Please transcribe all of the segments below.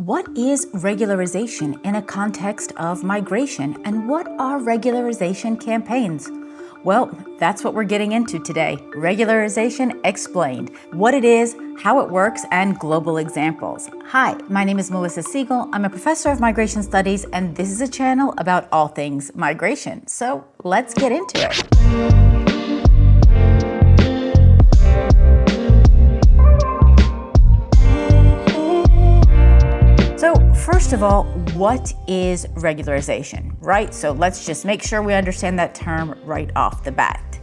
What is regularization in a context of migration, and what are regularization campaigns? Well, that's what we're getting into today. Regularization explained. What it is, how it works, and global examples. Hi, my name is Melissa Siegel. I'm a professor of migration studies, and this is a channel about all things migration. So let's get into it. So first of all, what is regularization, right? So let's just make sure we understand that term right off the bat.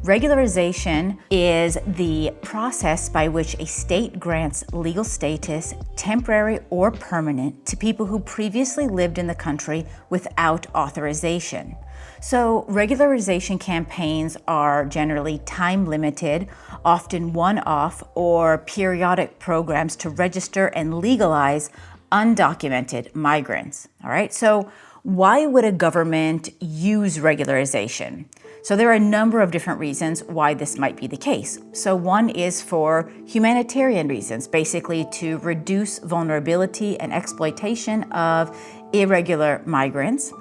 Regularization is the process by which a state grants legal status, temporary or permanent, to people who previously lived in the country without authorization. So regularization campaigns are generally time-limited, often one-off or periodic programs to register and legalize undocumented migrants. All right, so why would a government use regularization? So there are a number of different reasons why this might be the case. So one is for humanitarian reasons, basically to reduce vulnerability and exploitation of irregular migrants.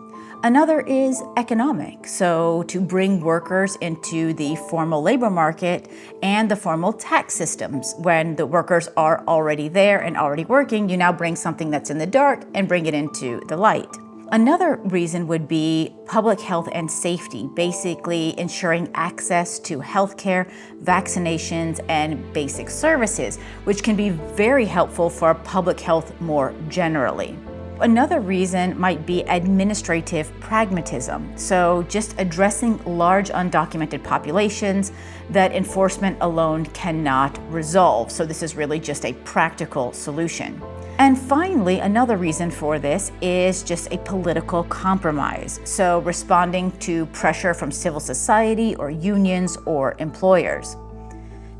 Another is economic, so to bring workers into the formal labor market and the formal tax systems. When the workers are already there and already working, you now bring something that's in the dark and bring it into the light. Another reason would be public health and safety, basically ensuring access to healthcare, vaccinations, and basic services, which can be very helpful for public health more generally. Another reason might be administrative pragmatism, so just addressing large undocumented populations that enforcement alone cannot resolve. So this is really just a practical solution. And finally, another reason for this is just a political compromise, so responding to pressure from civil society or unions or employers.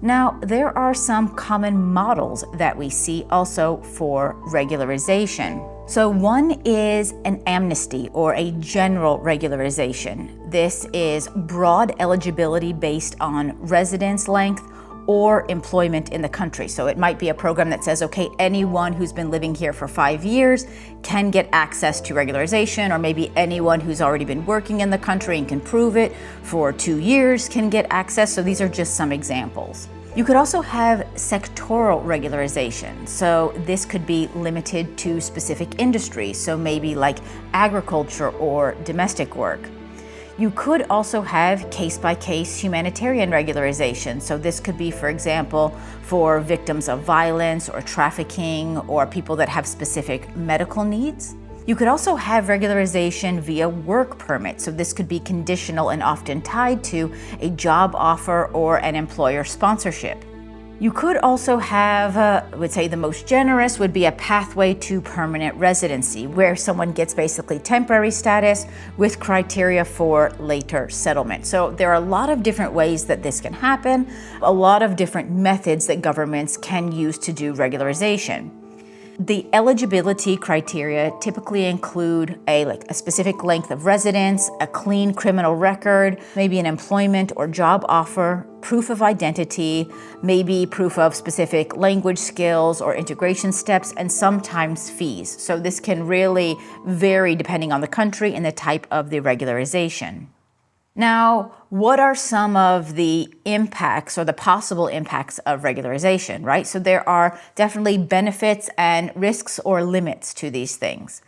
Now, there are some common models that we see also for regularization. So one is an amnesty or a general regularization. This is broad eligibility based on residence length or employment in the country. So it might be a program that says, okay, anyone who's been living here for 5 years can get access to regularization, or maybe anyone who's already been working in the country and can prove it for 2 years can get access. So these are just some examples. You could also have sectoral regularization. So this could be limited to specific industries, so maybe like agriculture or domestic work. You could also have case-by-case humanitarian regularization. So this could be, for example, for victims of violence or trafficking or people that have specific medical needs. You could also have regularization via work permit. So this could be conditional and often tied to a job offer or an employer sponsorship. You could also have, I would say the most generous would be a pathway to permanent residency, where someone gets basically temporary status with criteria for later settlement. So there are a lot of different ways that this can happen, a lot of different methods that governments can use to do regularization. The eligibility criteria typically include a specific length of residence, a clean criminal record, maybe an employment or job offer, proof of identity, maybe proof of specific language skills or integration steps, and sometimes fees. So this can really vary depending on the country and the type of the regularization. Now, what are some of the impacts or the possible impacts of regularization, right? So there are definitely benefits and risks or limits to these things.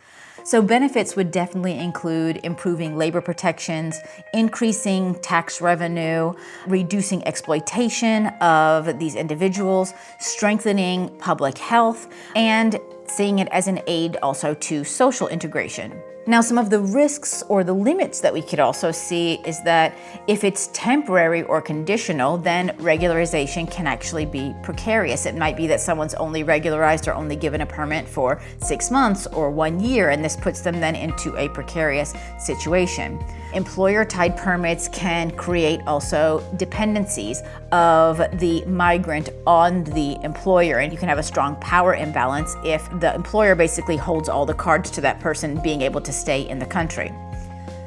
So benefits would definitely include improving labor protections, increasing tax revenue, reducing exploitation of these individuals, strengthening public health, and seeing it as an aid also to social integration. Now, some of the risks or the limits that we could also see is that if it's temporary or conditional, then regularization can actually be precarious. It might be that someone's only regularized or only given a permit for 6 months or 1 year, and this puts them then into a precarious situation. Employer-tied permits can create also dependencies of the migrant on the employer, and you can have a strong power imbalance if the employer basically holds all the cards to that person being able to stay in the country.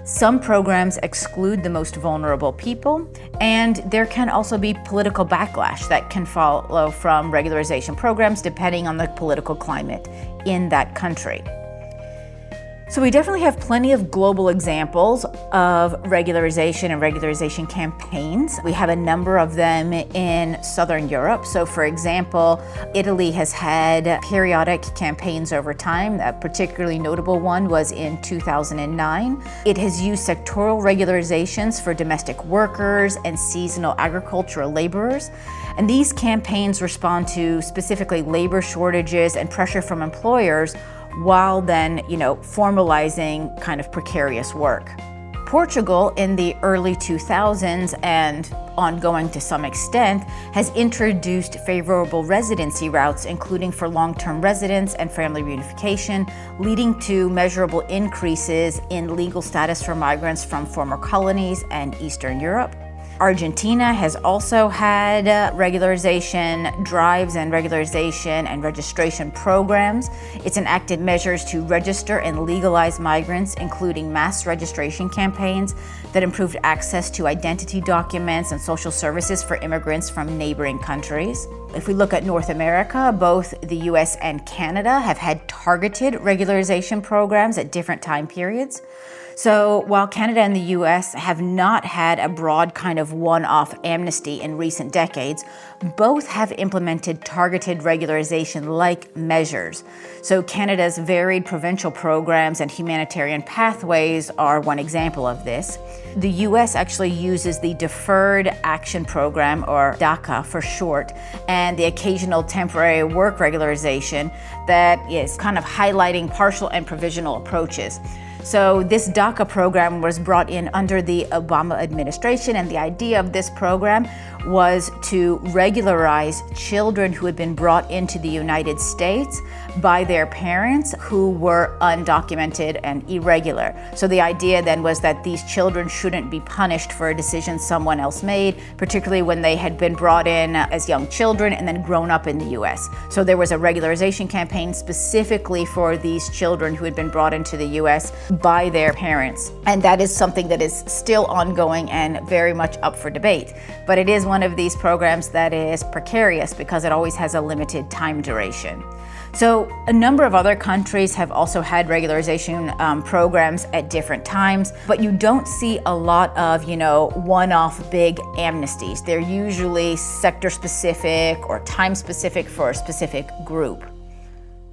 Some programs exclude the most vulnerable people, and there can also be political backlash that can follow from regularization programs depending on the political climate in that country. So we definitely have plenty of global examples of regularization and regularization campaigns. We have a number of them in Southern Europe. So for example, Italy has had periodic campaigns over time. A particularly notable one was in 2009. It has used sectoral regularizations for domestic workers and seasonal agricultural laborers. And these campaigns respond to specifically labor shortages and pressure from employers, while then, formalizing kind of precarious work. Portugal in the early 2000s and ongoing to some extent has introduced favorable residency routes, including for long-term residents and family reunification, leading to measurable increases in legal status for migrants from former colonies and Eastern Europe. Argentina has also had regularization drives and regularization and registration programs. It's enacted measures to register and legalize migrants, including mass registration campaigns that improved access to identity documents and social services for immigrants from neighboring countries. If we look at North America, both the US and Canada have had targeted regularization programs at different time periods. So while Canada and the US have not had a broad kind of one-off amnesty in recent decades, both have implemented targeted regularization-like measures. So Canada's varied provincial programs and humanitarian pathways are one example of this. The US actually uses the Deferred Action Program, or DACA for short, and the occasional temporary work regularization that is kind of highlighting partial and provisional approaches. So this DACA program was brought in under the Obama administration, and the idea of this program was to regularize children who had been brought into the United States by their parents who were undocumented and irregular. So the idea then was that these children shouldn't be punished for a decision someone else made, particularly when they had been brought in as young children and then grown up in the US. So there was a regularization campaign specifically for these children who had been brought into the US by their parents. And that is something that is still ongoing and very much up for debate. But it is one of these programs that is precarious because it always has a limited time duration. So a number of other countries have also had regularization programs at different times, but you don't see a lot of, one-off big amnesties. They're usually sector-specific or time-specific for a specific group.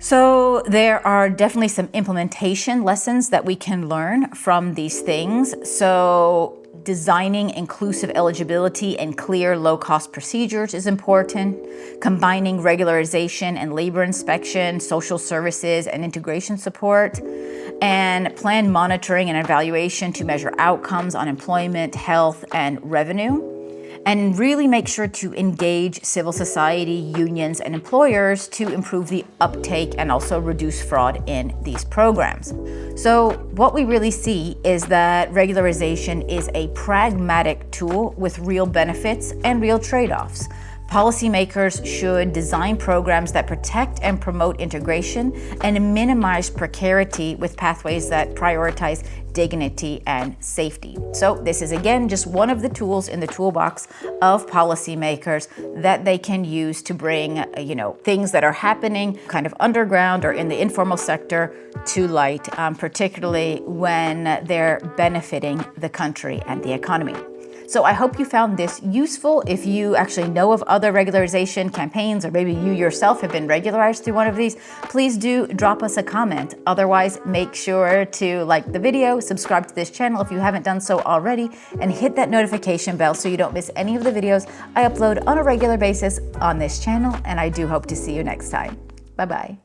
So there are definitely some implementation lessons that we can learn from these things. So designing inclusive eligibility and clear low-cost procedures is important. Combining regularization and labor inspection, social services, and integration support. And plan monitoring and evaluation to measure outcomes on employment, health, and revenue. And really make sure to engage civil society, unions, and employers to improve the uptake and also reduce fraud in these programs. So what we really see is that regularization is a pragmatic tool with real benefits and real trade-offs. Policymakers should design programs that protect and promote integration and minimize precarity with pathways that prioritize dignity and safety. So this is again just one of the tools in the toolbox of policymakers that they can use to bring, things that are happening kind of underground or in the informal sector to light, particularly when they're benefiting the country and the economy. So I hope you found this useful. If you actually know of other regularization campaigns, or maybe you yourself have been regularized through one of these, please do drop us a comment. Otherwise, make sure to like the video, subscribe to this channel if you haven't done so already, and hit that notification bell so you don't miss any of the videos I upload on a regular basis on this channel. And I do hope to see you next time. Bye-bye.